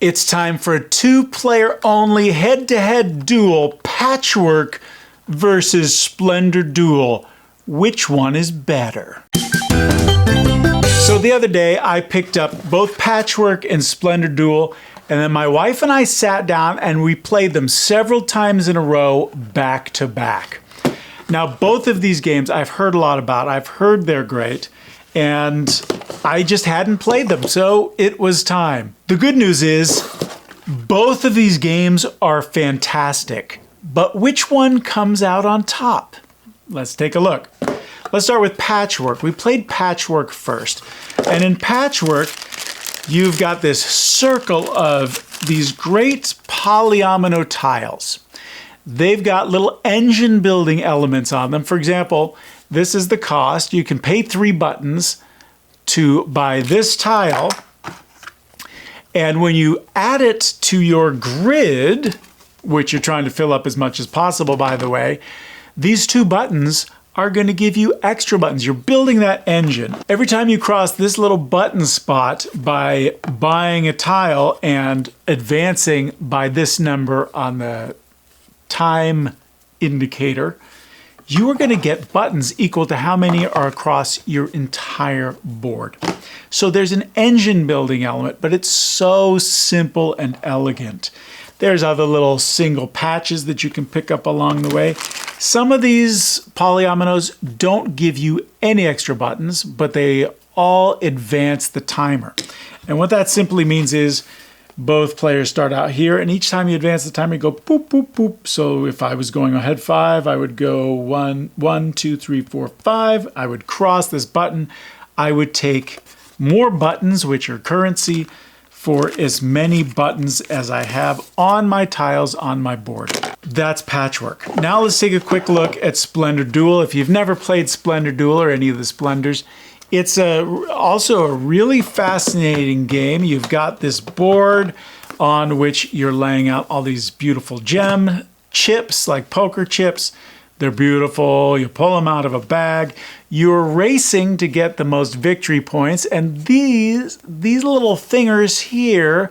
It's time for a two-player only head-to-head duel, Patchwork versus Splendor Duel. Which one is better? So the other day I picked up both Patchwork and Splendor Duel, and then my wife and I sat down and we played them several times in a row, back to back. Now both of these games I've heard a lot about. I've heard they're great, and I just hadn't played them, so it was time. The good news is both of these games are fantastic, but which one comes out on top? Let's take a look. Let's start with Patchwork. We played Patchwork first, and in Patchwork you've got this circle of these great polyomino tiles. They've got little engine building elements on them. For example, this is the cost. You can pay 3 buttons to buy this tile, and when you add it to your grid, which you're trying to fill up as much as possible, by the way, these 2 buttons are going to give you extra buttons. You're building that engine. Every time you cross this little button spot by buying a tile and advancing by this number on the time indicator, you are going to get buttons equal to how many are across your entire board. So there's an engine building element, but it's so simple and elegant. There's other little single patches that you can pick up along the way. Some of these polyominoes don't give you any extra buttons, but they all advance the timer. And what that simply means is both players start out here, and each time you advance the timer, you go boop, boop, boop. So if I was going ahead 5, I would go 1, 2, 3, 4, 5. I would cross this button. I would take more buttons, which are currency, for as many buttons as I have on my tiles on my board. That's Patchwork. Now let's take a quick look at Splendor Duel. If you've never played Splendor Duel or any of the Splendors, it's also a really fascinating game. You've got this board on which you're laying out all these beautiful gem chips, like poker chips. They're beautiful. You pull them out of a bag. You're racing to get the most victory points, and these little thingers here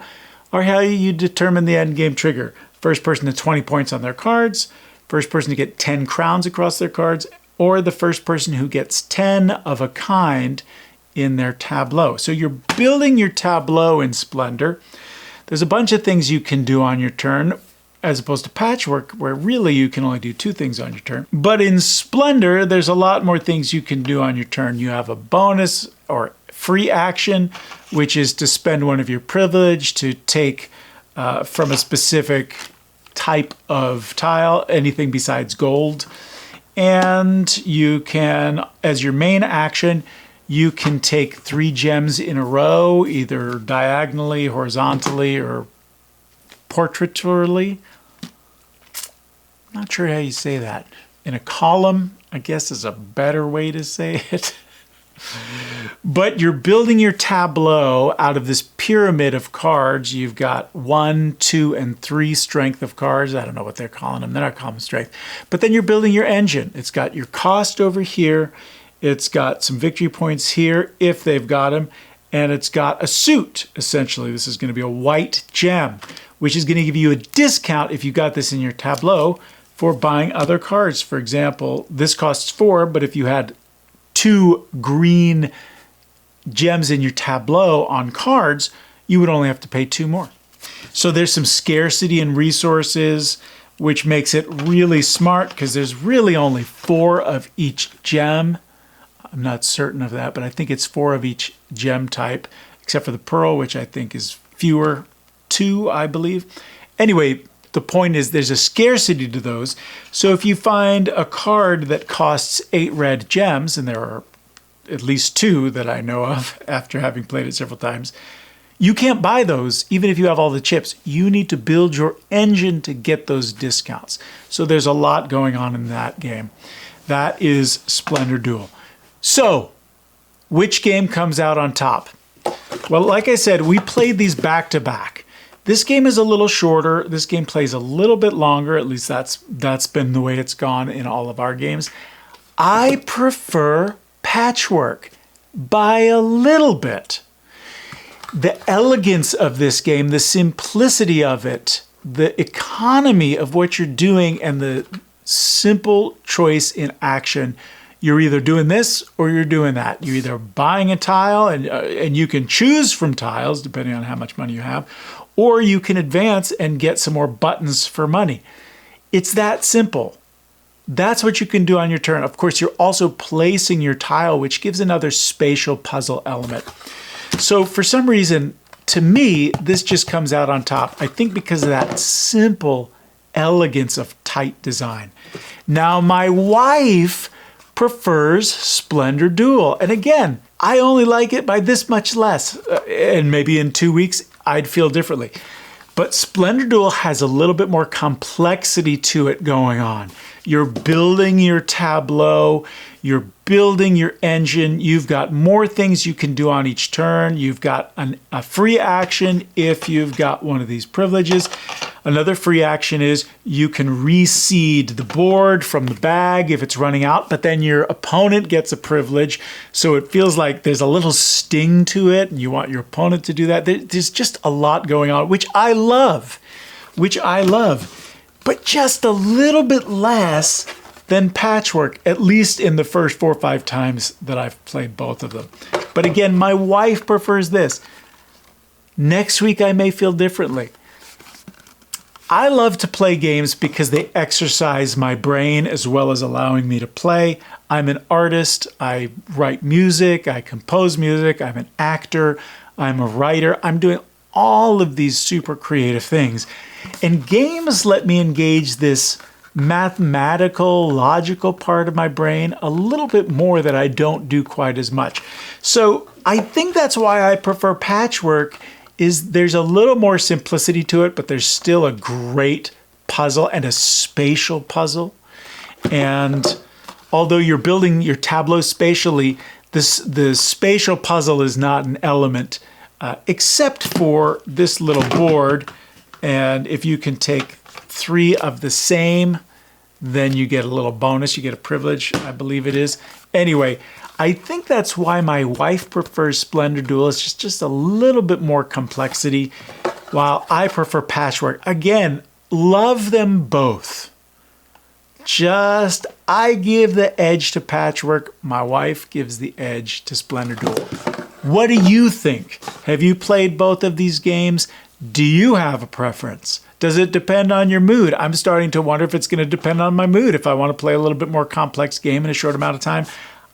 are how you determine the end game trigger. First person to 20 points on their cards, first person to get 10 crowns across their cards, or the first person who gets 10 of a kind in their tableau. So you're building your tableau in Splendor. There's a bunch of things you can do on your turn, as opposed to Patchwork, where really you can only do 2 things on your turn. But in Splendor, there's a lot more things you can do on your turn. You have a bonus or free action, which is to spend one of your privilege to take from a specific type of tile, anything besides gold. And you can, as your main action, you can take 3 gems in a row, either diagonally, horizontally, or portraiturely. Not sure how you say that. In a column, I guess, is a better way to say it. But you're building your tableau out of this pyramid of cards. You've got 1, 2, and 3 strength of cards. I don't know what they're calling them. They're not calling them strength. But then you're building your engine. It's got your cost over here. It's got some victory points here, if they've got them. And it's got a suit, essentially. This is going to be a white gem, which is going to give you a discount if you got this in your tableau for buying other cards. For example, this costs 4, but if you had 2 green gems in your tableau on cards, you would only have to pay 2 more. So there's some scarcity in resources, which makes it really smart because there's really only 4 of each gem. I'm not certain of that, but I think it's 4 of each gem type, except for the pearl, which I think is fewer, 2, I believe. Anyway, the point is there's a scarcity to those. So if you find a card that costs 8 red gems, and there are at least 2 that I know of after having played it several times, you can't buy those even if you have all the chips. You need to build your engine to get those discounts. So there's a lot going on in that game. That is Splendor Duel. So, which game comes out on top? Well, like I said, we played these back to back. This game is a little shorter. This game plays a little bit longer. At least that's been the way it's gone in all of our games. I prefer Patchwork by a little bit. The elegance of this game, the simplicity of it, the economy of what you're doing, and the simple choice in action. You're either doing this or you're doing that. You're either buying a tile, and you can choose from tiles depending on how much money you have, or you can advance and get some more buttons for money. It's that simple. That's what you can do on your turn. Of course, you're also placing your tile, which gives another spatial puzzle element. So for some reason, to me, this just comes out on top. I think because of that simple elegance of tight design. Now, my wife prefers Splendor Duel. And again, I only like it by this much less. And maybe in 2 weeks, I'd feel differently. But Splendor Duel has a little bit more complexity to it going on. You're building your tableau, you're building your engine, you've got more things you can do on each turn, you've got a free action if you've got one of these privileges. Another free action is you can reseed the board from the bag if it's running out, but then your opponent gets a privilege, so it feels like there's a little sting to it, and you want your opponent to do that. There's just a lot going on, which I love, but just a little bit less than Patchwork, at least in the first 4 or 5 times that I've played both of them. But again, my wife prefers this. Next week, I may feel differently. I love to play games because they exercise my brain as well as allowing me to play. I'm an artist. I write music. I compose music. I'm an actor. I'm a writer. I'm doing all of these super creative things. And games let me engage this mathematical, logical part of my brain a little bit more that I don't do quite as much. So I think that's why I prefer Patchwork. Is there's a little more simplicity to it, but there's still a great puzzle and a spatial puzzle. And although you're building your tableau spatially, the spatial puzzle is not an element except for this little board. And if you can take 3 of the same, then you get a little bonus. You get a privilege, I believe it is. Anyway, I think that's why my wife prefers Splendor Duel. It's just a little bit more complexity, while I prefer Patchwork. Again, love them both. I give the edge to Patchwork. My wife gives the edge to Splendor Duel. What do you think? Have you played both of these games? Do you have a preference? Does it depend on your mood? I'm starting to wonder if it's going to depend on my mood. If I want to play a little bit more complex game in a short amount of time,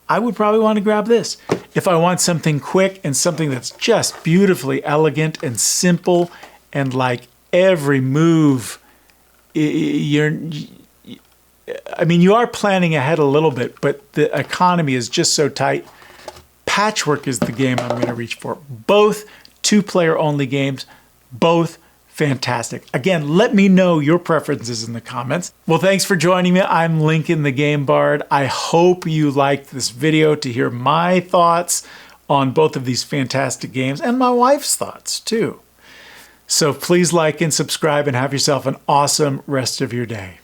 I would probably want to grab this. If I want something quick and something that's just beautifully elegant and simple, and like every move, you are planning ahead a little bit, but the economy is just so tight. Patchwork is the game I'm going to reach for. Both 2-player only games, both fantastic. Again, let me know your preferences in the comments. Well, thanks for joining me. I'm Lincoln the Game Bard. I hope you liked this video to hear my thoughts on both of these fantastic games and my wife's thoughts too. So please like and subscribe and have yourself an awesome rest of your day.